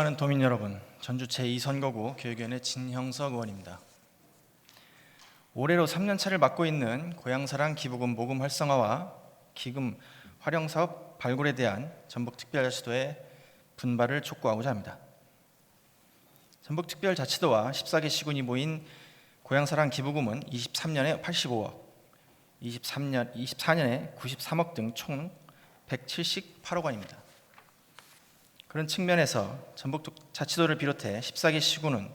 존경하는 도민 여러분, 전주 제2선거구 교육위원회 진형석 의원입니다. 올해로 3년차를 맡고 있는 고향사랑 기부금 모금 활성화와 기금 활용사업 발굴에 대한 전북특별자치도의 분발을 촉구하고자 합니다. 전북특별자치도와 14개 시군이 모인 고향사랑 기부금은 23년에 85억, 24년에 93억 등 총 178억 원입니다. 그런 측면에서 전북자치도를 비롯해 14개 시군은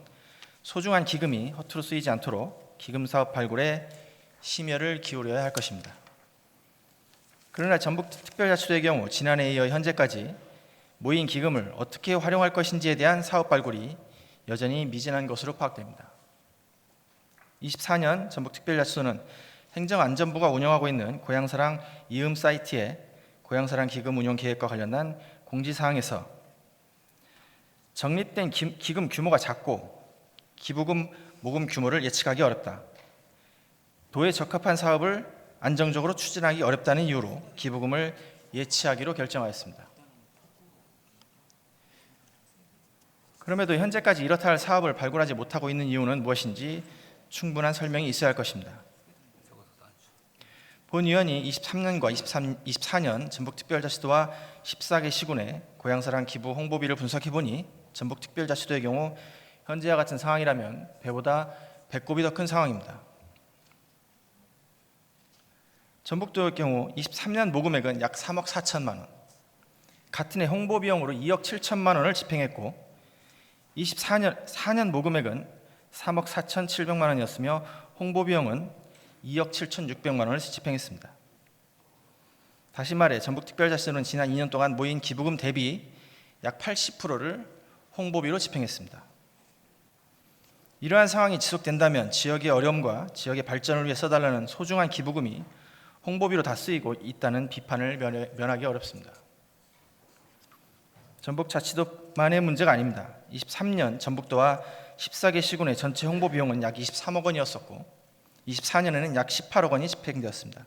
소중한 기금이 허투루 쓰이지 않도록 기금사업 발굴에 심혈을 기울여야 할 것입니다. 그러나 전북특별자치도의 경우 지난해에 이어 현재까지 모인 기금을 어떻게 활용할 것인지에 대한 사업 발굴이 여전히 미진한 것으로 파악됩니다. 24년 전북특별자치도는 행정안전부가 운영하고 있는 고향사랑 이음 사이트에 고향사랑 기금 운용 계획과 관련한 공지사항에서 적립된 기금 규모가 작고 기부금 모금 규모를 예측하기 어렵다. 도에 적합한 사업을 안정적으로 추진하기 어렵다는 이유로 기부금을 예치하기로 결정하였습니다. 그럼에도 현재까지 이렇다 할 사업을 발굴하지 못하고 있는 이유는 무엇인지 충분한 설명이 있어야 할 것입니다. 본 의원이 23년과 24년 전북특별자치도와 14개 시군의 고향사랑 기부 홍보비를 분석해보니 전북특별자치도의 경우 현재와 같은 상황이라면 배보다 배꼽이 더 큰 상황입니다. 전북도의 경우 23년 모금액은 약 3억 4천만 원, 같은 해 홍보비용으로 2억 7천만 원을 집행했고 24년 모금액은 3억 4,700만 원이었으며 홍보비용은 2억 7,600만 원을 집행했습니다. 다시 말해 전북특별자치도는 지난 2년 동안 모인 기부금 대비 약 80%를 홍보비로 집행했습니다. 이러한 상황이 지속된다면 지역의 어려움과 지역의 발전을 위해 써달라는 소중한 기부금이 홍보비로 다 쓰이고 있다는 비판을 면하기 어렵습니다. 전북자치도만의 문제가 아닙니다. 23년 전북도와 14개 시군의 전체 홍보 비용은 약 23억 원이었었고 24년에는 약 18억 원이 집행되었습니다.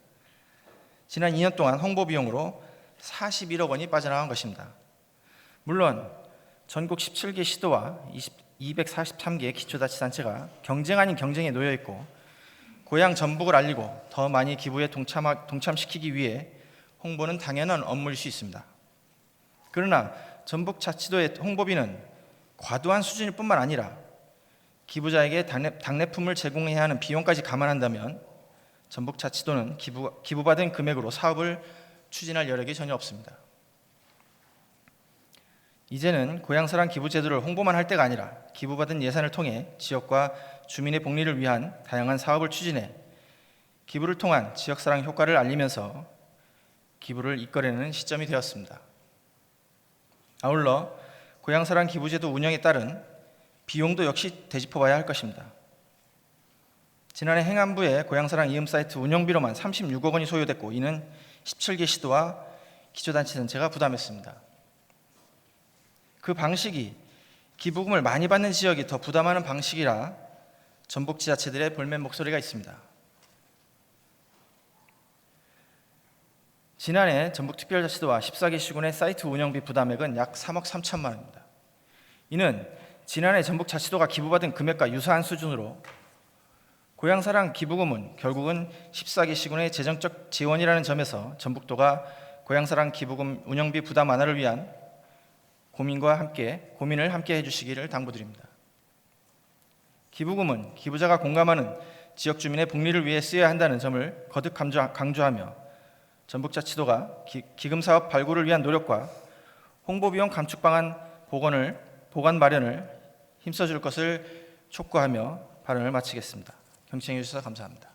지난 2년 동안 홍보 비용으로 41억 원이 빠져나간 것입니다. 물론 전국 17개 시도와 243개 기초자치단체가 경쟁 아닌 경쟁에 놓여 있고 고향 전북을 알리고 더 많이 기부에 동참시키기 위해 홍보는 당연한 업무일 수 있습니다. 그러나 전북자치도의 홍보비는 과도한 수준일 뿐만 아니라 기부자에게 답례품을 제공해야 하는 비용까지 감안한다면 전북자치도는 기부받은 금액으로 사업을 추진할 여력이 전혀 없습니다. 이제는 고향사랑 기부제도를 홍보만 할 때가 아니라 기부받은 예산을 통해 지역과 주민의 복리를 위한 다양한 사업을 추진해 기부를 통한 지역사랑 효과를 알리면서 기부를 이끌어내는 시점이 되었습니다. 아울러 고향사랑 기부제도 운영에 따른 비용도 역시 되짚어봐야 할 것입니다. 지난해 행안부의 고향사랑 이음 사이트 운영비로만 36억 원이 소요됐고 이는 17개 시도와 기초단체가 부담했습니다. 그 방식이 기부금을 많이 받는 지역이 더 부담하는 방식이라 전북지자체들의 볼멘 목소리가 있습니다. 지난해 전북특별자치도와 14개 시군의 사이트 운영비 부담액은 약 3억 3천만 원입니다. 이는 지난해 전북자치도가 기부받은 금액과 유사한 수준으로 고향사랑 기부금은 결국은 14개 시군의 재정적 지원이라는 점에서 전북도가 고향사랑 기부금 운영비 부담 완화를 위한 고민을 함께 해주시기를 당부드립니다. 기부금은 기부자가 공감하는 지역 주민의 복리를 위해 쓰여야 한다는 점을 거듭 강조하며 전북자치도가 기금사업 발굴을 위한 노력과 홍보비용 감축 방안 보관 마련을 힘써줄 것을 촉구하며 발언을 마치겠습니다. 경청해 주셔서 감사합니다.